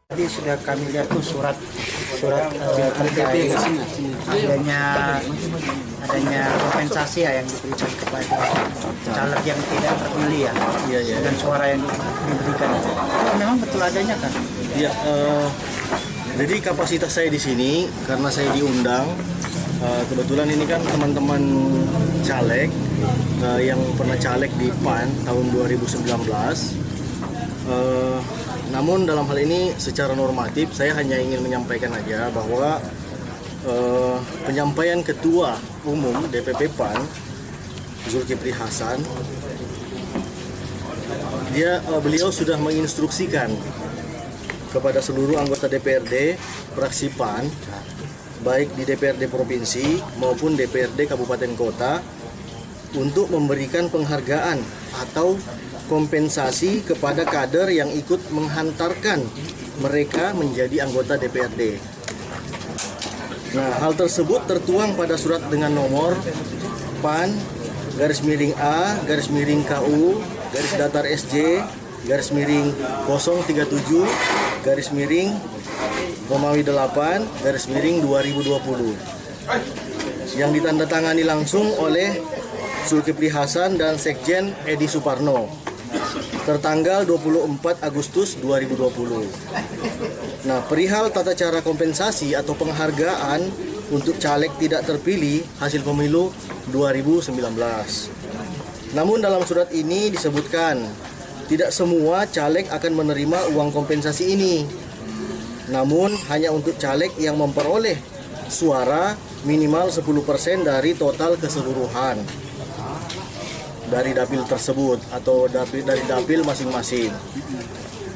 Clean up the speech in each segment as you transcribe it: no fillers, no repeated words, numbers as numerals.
Tadi sudah kami lihat tuh surat terkait adanya kompensasi ya yang diberikan kepada caleg yang tidak terpilih ya, dengan suara yang diberikan. Memang betul adanya kan? Iya. Jadi kapasitas saya di sini karena saya diundang. Kebetulan ini kan teman-teman caleg yang pernah caleg di PAN tahun 2019. Namun dalam hal ini secara normatif saya hanya ingin menyampaikan aja bahwa penyampaian Ketua Umum DPP PAN Zulkifli Hasan, beliau sudah menginstruksikan kepada seluruh anggota DPRD fraksi PAN, baik di DPRD Provinsi maupun DPRD Kabupaten Kota, untuk memberikan penghargaan atau kompensasi kepada kader yang ikut menghantarkan mereka menjadi anggota DPRD. Nah, hal tersebut tertuang pada surat dengan nomor PAN _A_KU _SJ _37_Romawi 8 _2020 yang ditandatangani langsung oleh Zulkifli Hasan dan Sekjen Edi Suparno tertanggal 24 Agustus 2020. Nah, perihal tata cara kompensasi atau penghargaan untuk caleg tidak terpilih hasil pemilu 2019. Namun dalam surat ini disebutkan tidak semua caleg akan menerima uang kompensasi ini. Namun hanya untuk caleg yang memperoleh suara minimal 10% dari total keseluruhan dari dapil tersebut atau dari dapil masing-masing.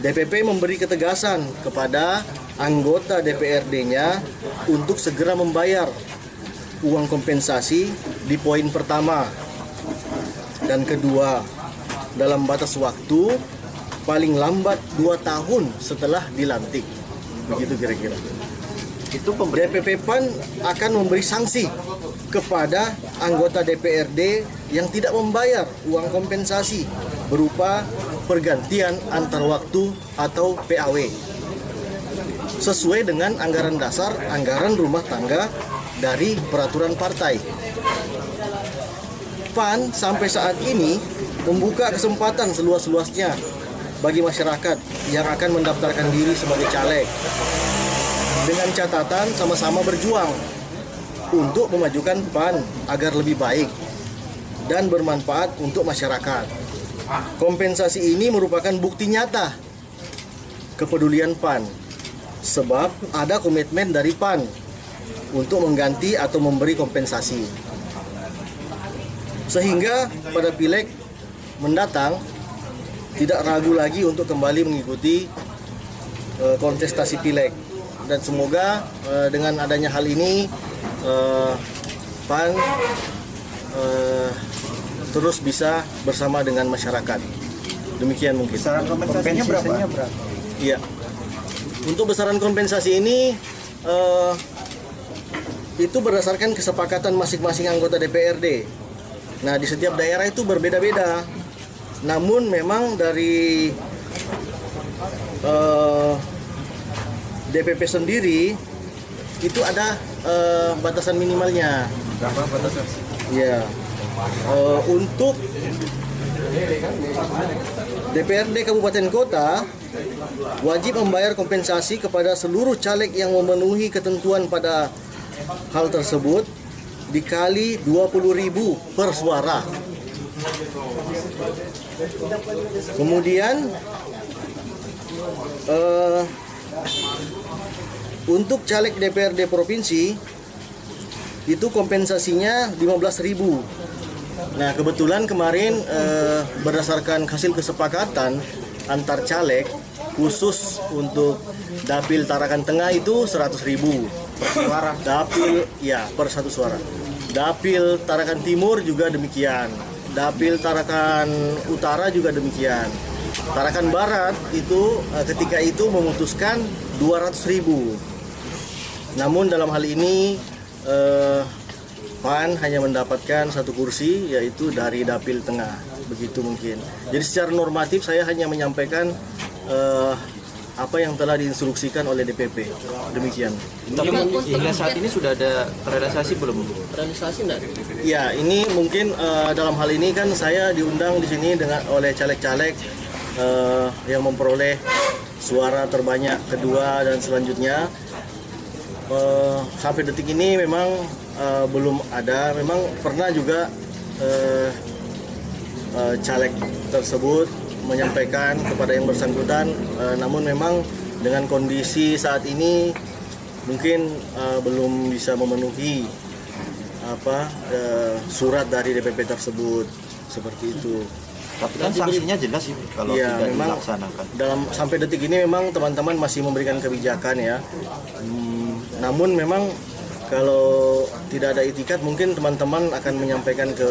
DPP memberi ketegasan kepada anggota DPRD-nya untuk segera membayar uang kompensasi di poin pertama dan kedua dalam batas waktu paling lambat 2 tahun setelah dilantik. Begitu kira-kira. DPP PAN akan memberi sanksi kepada anggota DPRD yang tidak membayar uang kompensasi berupa pergantian antar waktu atau PAW sesuai dengan anggaran dasar anggaran rumah tangga dari peraturan partai. PAN sampai saat ini membuka kesempatan seluas-luasnya bagi masyarakat yang akan mendaftarkan diri sebagai caleg dengan catatan sama-sama berjuang untuk memajukan PAN agar lebih baik dan bermanfaat untuk masyarakat. Kompensasi ini merupakan bukti nyata kepedulian PAN, sebab ada komitmen dari PAN untuk mengganti atau memberi kompensasi. Sehingga pada pileg mendatang tidak ragu lagi untuk kembali mengikuti kontestasi pileg. Dan semoga dengan adanya hal ini PAN terus bisa bersama dengan masyarakat. Demikian mungkin. Besaran kompensasinya berapa? Iya. Untuk besaran kompensasi ini itu berdasarkan kesepakatan masing-masing anggota DPRD. Nah, di setiap daerah itu berbeda-beda. Namun memang dari DPP sendiri itu ada batasan minimalnya. Berapa batasan? Ya, untuk DPRD Kabupaten Kota wajib membayar kompensasi kepada seluruh caleg yang memenuhi ketentuan pada hal tersebut dikali 20.000 per suara. Kemudian untuk caleg DPRD provinsi itu kompensasinya 15.000. Nah, kebetulan kemarin berdasarkan hasil kesepakatan antar caleg khusus untuk dapil Tarakan Tengah itu 100.000 per suara. Dapil ya per satu suara. Dapil Tarakan Timur juga demikian. Dapil Tarakan Utara juga demikian. Tarakan Barat itu ketika itu memutuskan 200.000. Namun dalam hal ini PAN hanya mendapatkan 1 kursi, yaitu dari dapil tengah, begitu mungkin. Jadi secara normatif saya hanya menyampaikan apa yang telah diinstruksikan oleh DPP. Demikian. Tapi hingga saat ini sudah ada terrealisasi belum? Realisasi enggak? Ya, ini mungkin dalam hal ini kan saya diundang di sini oleh caleg-caleg yang memperoleh suara terbanyak kedua dan selanjutnya. Sampai detik ini memang belum ada. Memang pernah juga caleg tersebut menyampaikan kepada yang bersangkutan, namun memang dengan kondisi saat ini mungkin belum bisa memenuhi surat dari DPP tersebut, seperti itu. Tapi kan sanksinya jelas sih kalau Ya, tidak memang dilaksanakan. sampai detik ini memang teman-teman masih memberikan kebijakan ya. Namun memang kalau tidak ada itikat mungkin teman-teman akan menyampaikan ke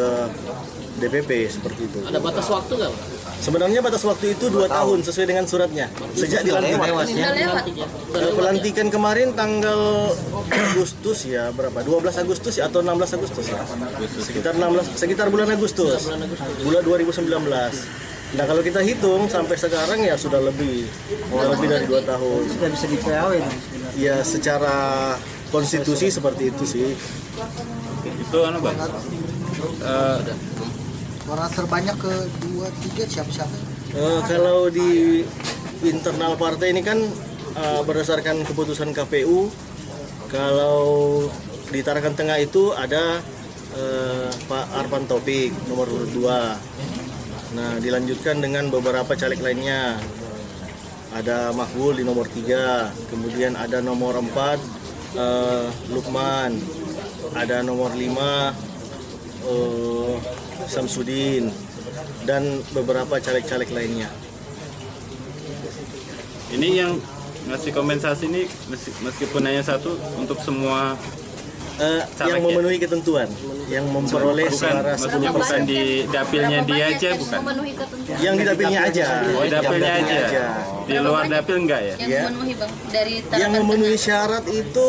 DPP seperti itu. Ada batas waktu nggak? Sebenarnya batas waktu itu 2 tahun sesuai dengan suratnya. Sejak dilantik. Pelantikan kemarin tanggal Agustus ya, berapa? 12 Agustus ya atau 16 Agustus ya? Sekitar bulan Agustus. Bulan 2019. Nah, kalau kita hitung sampai sekarang ya sudah lebih dari 2 tahun. Sudah bisa di-PAW itu. Ya, secara konstitusi seperti itu sih. Itu Bang. Suara terbanyak ke 2-3 siapa-siapa? Kalau di internal partai ini kan berdasarkan keputusan KPU, kalau di Tarakan Tengah itu ada Pak Arfan Taufik nomor urut 2. Nah, dilanjutkan dengan beberapa caleg lainnya. Ada Mahful di nomor 3, kemudian ada nomor 4 Lukman, ada nomor 5 Samsudin, dan beberapa caleg-caleg lainnya. Ini yang ngasih kompensasi ini meskipun hanya satu untuk semua Yang memenuhi ketentuan, yang memperoleh suara 10%. bukan di dapilnya dia aja, bukan? Memenuhi ketentuan. Yang di dapilnya aja. Oh, dapilnya aja. Di luar dapil enggak ya? Yang Ya. memenuhi Bang dari Yang memenuhi syarat itu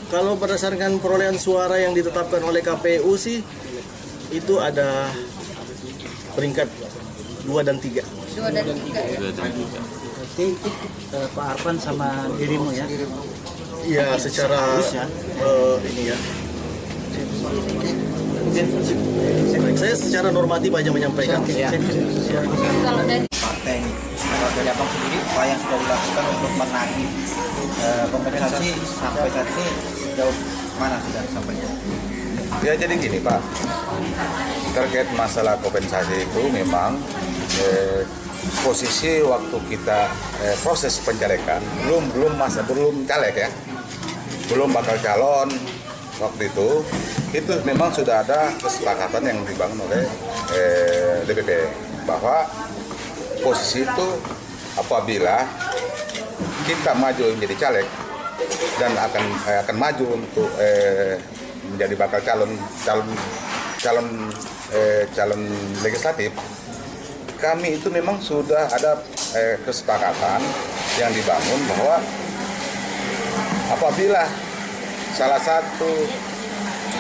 kalau berdasarkan perolehan suara yang ditetapkan oleh KPU sih itu ada peringkat 2 dan 3. 2 dan 3. Berarti Pak Arfan sama dirimu ya? Iya, secara ini ya. Saya secara normatif aja menyampaikan. Kalau dari Partai ini, kalau dari Abang sendiri, apa yang sudah dilakukan untuk menagih kompensasi sampai saat ini jauh mana sudah sampainya? Ya jadi gini Pak, terkait masalah kompensasi itu memang posisi waktu kita proses pencalekan belum caleg ya, belum bakal calon waktu itu memang sudah ada kesepakatan yang dibangun oleh DPP bahwa posisi itu apabila kita maju menjadi caleg dan akan maju untuk menjadi bakal calon legislatif, kami itu memang sudah ada kesepakatan yang dibangun bahwa apabila salah satu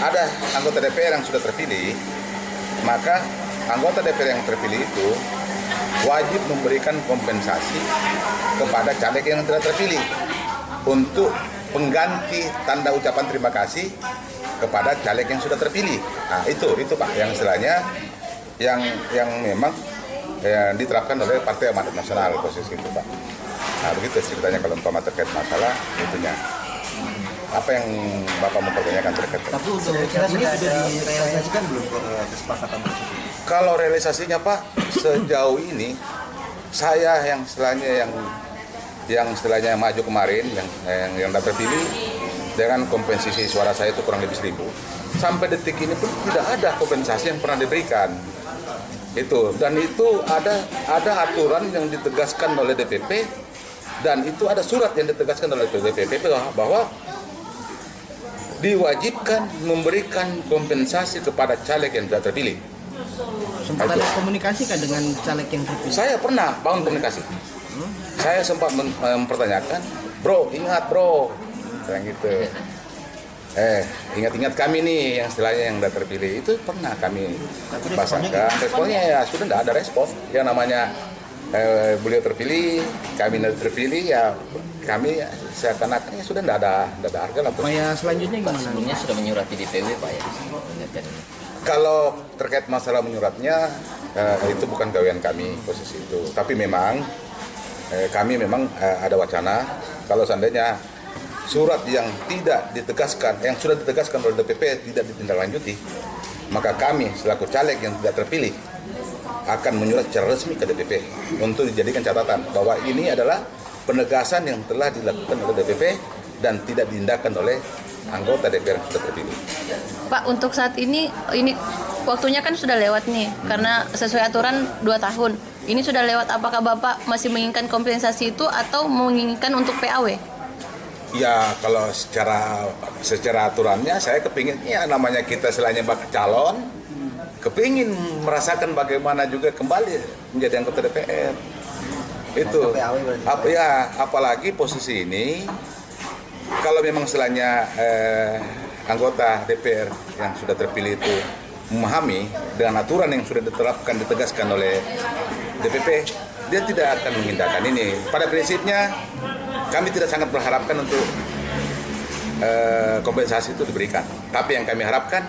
ada anggota DPR yang sudah terpilih, maka anggota DPR yang terpilih itu wajib memberikan kompensasi kepada caleg yang tidak terpilih untuk pengganti tanda ucapan terima kasih kepada caleg yang sudah terpilih. Nah, itu Pak yang istilahnya yang memang diterapkan oleh Partai Amanat Nasional posisi itu Pak. Nah, begitu ceritanya kalau umpama terkait masalah itunya. Apa yang Bapak mempertanyakan terkait? Tapi untuk kira ini sudah direalisasikan belum kesepakatan tersebut? Kalau realisasinya Pak, sejauh ini saya yang istilahnya maju kemarin yang dapat terpilih dengan kompensasi suara saya itu kurang lebih 1.000. Sampai detik ini pun tidak ada kompensasi yang pernah diberikan. Dan itu ada aturan yang ditegaskan oleh DPP, dan itu ada surat yang ditegaskan oleh DPP bahwa diwajibkan memberikan kompensasi kepada caleg yang tidak terpilih. Sempat ada komunikasi kan dengan caleg yang terpilih? Saya pernah bangun komunikasi. Saya sempat mempertanyakan, bro, ingat bro, kayak gitu. Ingat-ingat kami nih yang istilahnya yang sudah terpilih itu pernah kami pasangkan. Responnya ya sudah tidak ada respon. Yang namanya beliau terpilih, kami terpilih, ya kami seakan-akan ya sudah tidak ada harga lah. Upaya selanjutnya gimana? Sebelumnya sudah menyurati DPW Pak ya? Kalau terkait masalah menyuratnya, itu bukan gawean kami posisi itu. Tapi memang kami memang ada wacana kalau seandainya surat yang tidak ditegaskan, yang sudah ditegaskan oleh DPP tidak ditindaklanjuti, maka kami selaku caleg yang tidak terpilih akan menyurat secara resmi ke DPP untuk dijadikan catatan bahwa ini adalah penegasan yang telah dilakukan oleh DPP dan tidak diindahkan oleh anggota DPR yang sudah terpilih. Pak, untuk saat ini waktunya kan sudah lewat nih, karena sesuai aturan 2 tahun. Ini sudah lewat, apakah Bapak masih menginginkan kompensasi itu atau menginginkan untuk PAW? Ya, kalau secara aturannya saya kepingin, ya namanya kita selain bakal calon, kepingin merasakan bagaimana juga kembali menjadi anggota DPR. Itu apalagi posisi ini kalau memang selainnya anggota DPR yang sudah terpilih itu memahami dengan aturan yang sudah ditegaskan oleh DPP, dia tidak akan mengindahkan ini. Pada prinsipnya kami tidak sangat berharapkan untuk kompensasi itu diberikan, tapi yang kami harapkan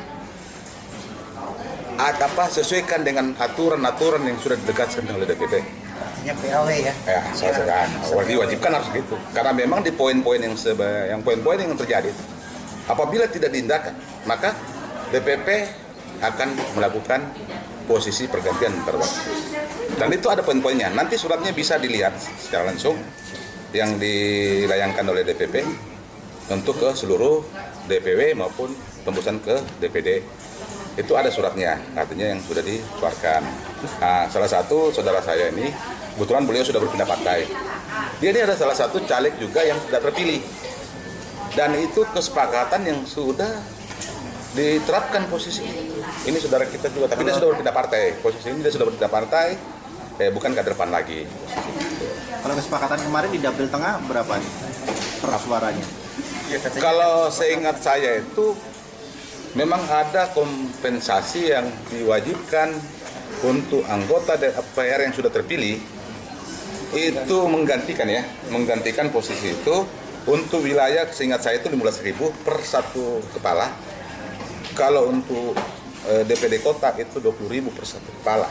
sesuaikan dengan aturan-aturan yang sudah ditegaskan oleh DPP. Artinya PAW ya. Ya, selesaikan. Diwajibkan harus gitu. Karena memang di poin-poin yang terjadi, apabila tidak diindahkan, maka DPP akan melakukan posisi pergantian antar waktu. Dan itu ada poin-poinnya. Nanti suratnya bisa dilihat secara langsung yang dilayangkan oleh DPP untuk ke seluruh DPW maupun tembusan ke DPD. Itu ada suratnya, artinya yang sudah dikeluarkan. Nah, salah satu saudara saya ini, kebetulan beliau sudah berpindah partai. Dia ini ada salah satu caleg juga yang sudah terpilih. Dan itu kesepakatan yang sudah diterapkan posisi ini. Ini saudara kita juga, tapi dia sudah berpindah partai. Posisi ini dia sudah berpindah partai, bukan kader PAN lagi. Kalau kesepakatan kemarin di dapil tengah berapa nih per suaranya? Kalau seingat saya itu memang ada kompensasi yang diwajibkan untuk anggota DPR yang sudah terpilih itu menggantikan posisi itu untuk wilayah, seingat saya itu 15.000 per satu kepala. Kalau untuk DPD kota itu 20.000 per satu kepala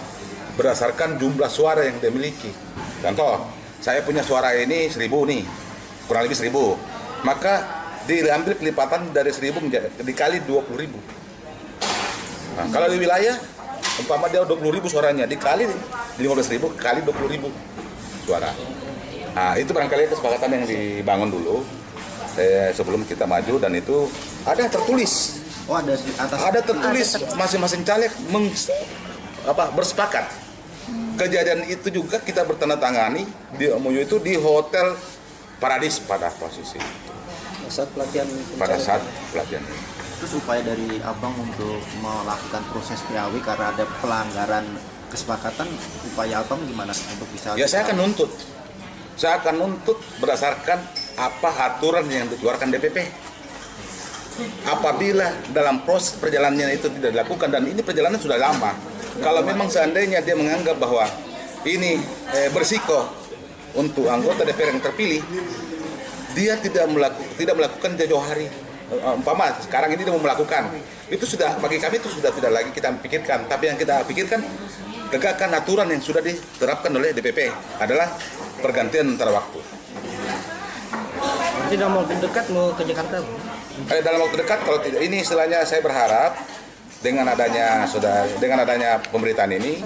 berdasarkan jumlah suara yang dia miliki. Contoh, saya punya suara ini 1.000 nih, kurang lebih 1.000, maka diambil kelipatan dari 1.000 dikali 20.000. Nah, kalau di wilayah umpama dia 20.000 suaranya dikali 15.000 kali 20.000 suara. Nah, itu barangkali kesepakatan yang dibangun dulu sebelum kita maju, dan itu ada tertulis. Oh, ada di atas. Ada tertulis masing-masing caleg bersepakat. Kejadian itu juga kita bertandatangani di MOU itu di Hotel Paradis pada posisi pada saat pelatihan. Terus upaya dari Abang untuk melakukan proses PAW karena ada pelanggaran kesepakatan, upaya Abang gimana untuk bisa? Ya, saya akan nuntut berdasarkan apa aturan yang dikeluarkan DPP. Apabila dalam proses perjalanannya itu tidak dilakukan, dan ini perjalanan sudah lama, kalau memang seandainya dia menganggap bahwa ini berisiko untuk anggota DPR yang terpilih, dia tidak melakukan jauh hari. Umpama sekarang ini dia mau melakukan, itu sudah bagi kami itu sudah tidak lagi kita pikirkan. Tapi yang kita pikirkan, tegakkan aturan yang sudah diterapkan oleh DPP adalah pergantian antara waktu. Tidak mau dekat, mau ke Jakarta? Dalam waktu dekat, kalau tidak, ini istilahnya saya berharap dengan adanya pemberitaan ini,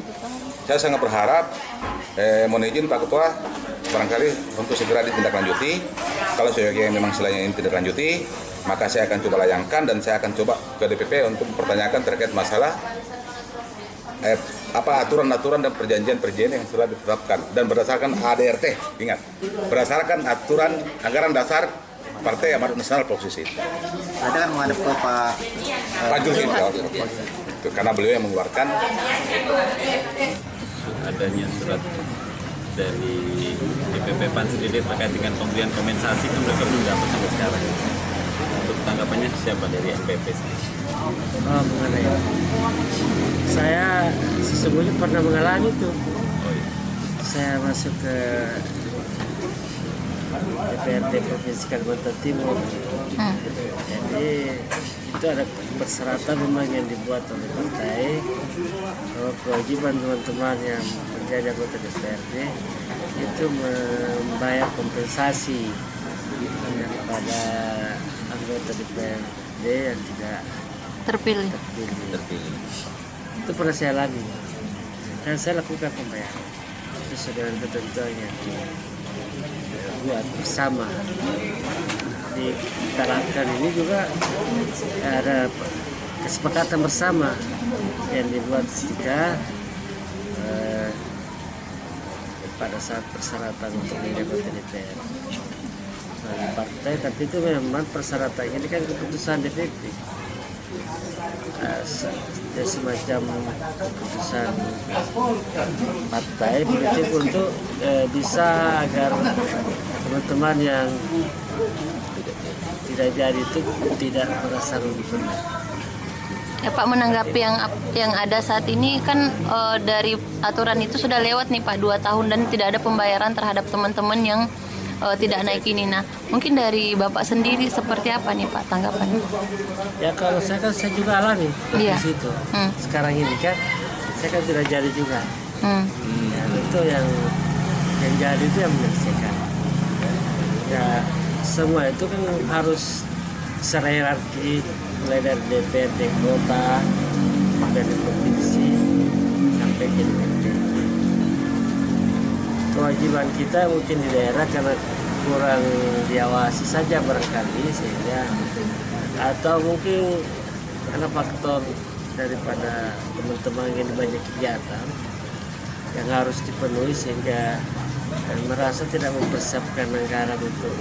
saya sangat berharap, mohon izin Pak Ketua, barangkali untuk segera ditindaklanjuti. Kalau saya memang istilahnya ini ditindaklanjuti, maka saya akan coba layangkan dan saya akan coba ke DPP untuk mempertanyakan terkait masalah aturan-aturan dan perjanjian-perjanjian yang sudah ditetapkan dan berdasarkan ADRT. Ingat, berdasarkan aturan anggaran dasar Partai Amanat Nasional posisi itu. Ada kan menghadap ke Pak Julhim, itu karena beliau yang mengeluarkan. Adanya surat dari DPP PAN sendiri terkait dengan pemberian kompensasi kan mereka belum dapat sampai sekarang. Untuk tanggapannya siapa dari MPP sendiri? Mengenai saya sesungguhnya pernah mengalami itu. saya masuk ke DPRD Provinsi Kalimantan Timur. Jadi itu ada persyaratan memang yang dibuat oleh partai bahwa kewajiban teman-teman yang menjadi anggota DPRD itu membayar kompensasi kepada anggota DPRD yang tidak Terpilih. Itu pernah saya alami dan saya lakukan pembayaran sesuai dengan ketentuan yang dibuat bersama. Di Tarakan ini juga ada kesepakatan bersama yang dibuat ketika pada saat persyaratan untuk menjadi anggota DPR partai, tapi itu memang persyaratan ini kan keputusan DPP, semacam keputusan partai politik untuk bisa agar teman-teman yang tidak jadi itu tidak merasa rugi benar. Ya Pak, menanggapi yang ada saat ini kan dari aturan itu sudah lewat nih Pak 2 tahun dan tidak ada pembayaran terhadap teman-teman yang tidak naik ini. Nah, mungkin dari Bapak sendiri seperti apa nih Pak tanggapannya? Ya kalau saya kan saya juga alami di situ. Sekarang ini kan saya kan tidak jadi juga. Ya, itu yang jadi itu yang menyelesaikan. Ya semua itu kan harus secara hierarki, mulai dari DPRD kota, DPRD provinsi sampai ke DPRD. Kewajiban kita mungkin di daerah karena kurang diawasi saja barangkali, sehingga atau mungkin karena faktor daripada teman-teman yang banyak kegiatan yang harus dipenuhi sehingga merasa tidak mempersiapkan anggaran untuk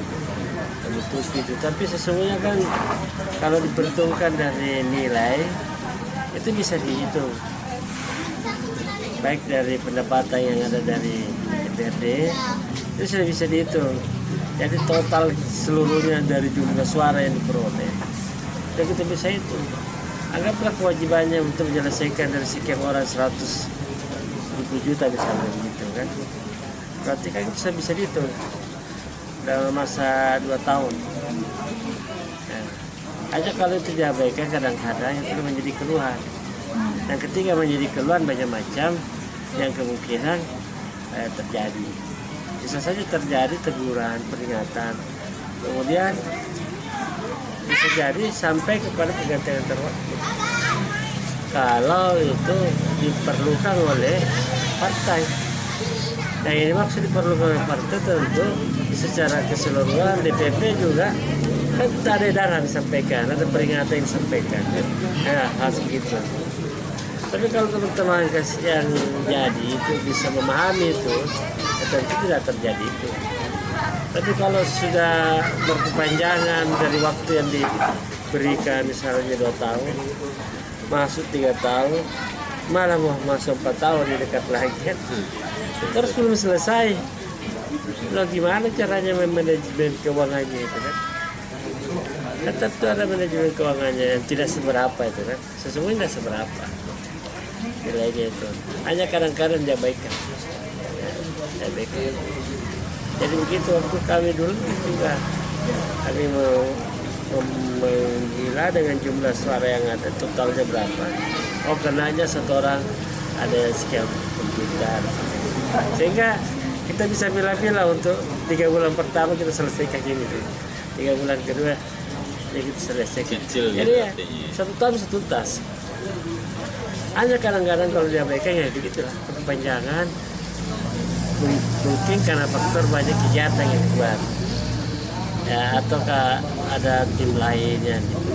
menutupi itu. Tapi sesungguhnya kan kalau diperhitungkan dari nilai itu bisa dihitung, baik dari pendapatan yang ada dari DPRD itu sudah bisa dihitung. Jadi total seluruhnya dari jumlah suara yang diperoleh itu kita bisa hitung. Anggaplah kewajibannya untuk menyelesaikan dari sekian orang 120 juta misalnya begitu kan. Berarti kan itu bisa dihitung dalam masa 2 tahun. Nah, aja kalau itu diabaikan kadang-kadang itu menjadi keluhan. Dan ketika menjadi keluhan banyak macam yang kemungkinan terjadi. Bisa saja terjadi teguran, peringatan. Kemudian bisa jadi sampai kepada penggantian terwaktu. Kalau itu diperlukan oleh partai. Nah ini maksud diperlukan oleh partai tentu secara keseluruhan DPP juga kan ada edaran disampaikan, ada peringatan yang disampaikan. Nah harus begitu. Tapi kalau teman-teman yang jadi itu bisa memahami itu, tentu tidak terjadi itu. Tapi kalau sudah berkepanjangan dari waktu yang diberikan misalnya 2 tahun, masuk 3 tahun, malah mau masuk 4 tahun di dekat lagi kan, terus belum selesai. Lalu gimana caranya manajemen keuangannya itu kan? Tetap itu ada manajemen keuangannya yang tidak seberapa itu kan, sesungguhnya tidak seberapa nilainya itu, hanya kadang-kadang diabaikan. Jadi begitu waktu kami dulu juga kami menggila dengan jumlah suara yang ada totalnya berapa. Oh kenanya 1 orang ada sekian komputer, sehingga kita bisa milah-milah untuk 3 bulan pertama kita selesaikan ini, 3 bulan kedua ya kita selesaikan. Jadi ya 1 tahun 1 tas. Hanya kadang-kadang kalau diabaikan ya begitulah perpanjangan. Mungkin karena faktor banyak kegiatan yang dibuat ya, ataukah ada tim lainnya gitu.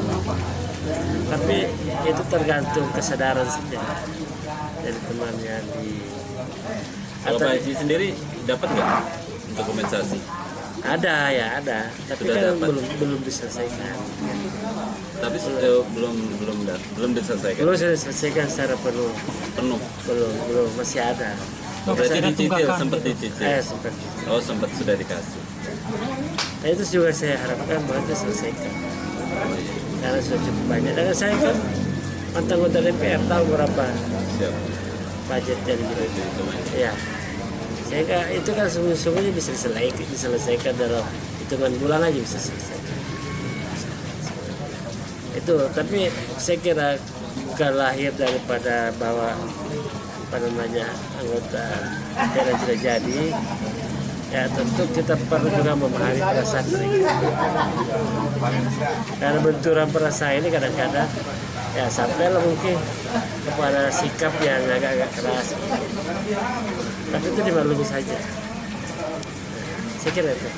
Tapi itu tergantung kesadaran saja dari teman yang di. Kalau Pak Haji sendiri dapat nggak untuk kompensasi? Ada ya ada, tapi sudah kan belum diselesaikan. Tapi belum diselesaikan. Belum diselesaikan secara penuh. Belum masih ada. Berarti dicicil, sempat dicicil. Sempat. Oh sempat sudah dikasih. Nah itu juga saya harapkan bahwa diselesaikan. Karena sudah cukup banyak. Dan saya kan mantan anggota DPR tahu berapa budget yang gitu. Ya. Sehingga itu kan sungguh-sungguhnya bisa diselesaikan dalam hitungan bulan aja bisa selesai. Itu, tapi saya kira kelahir daripada bahwa anggota daerah sudah jadi, ya tentu kita perlu juga memahami perasaan mereka. Karena benturan perasaan ini kadang-kadang ya sampailah mungkin kepada sikap yang agak-agak keras. Tapi itu dimaklumi saja. Saya kira itu.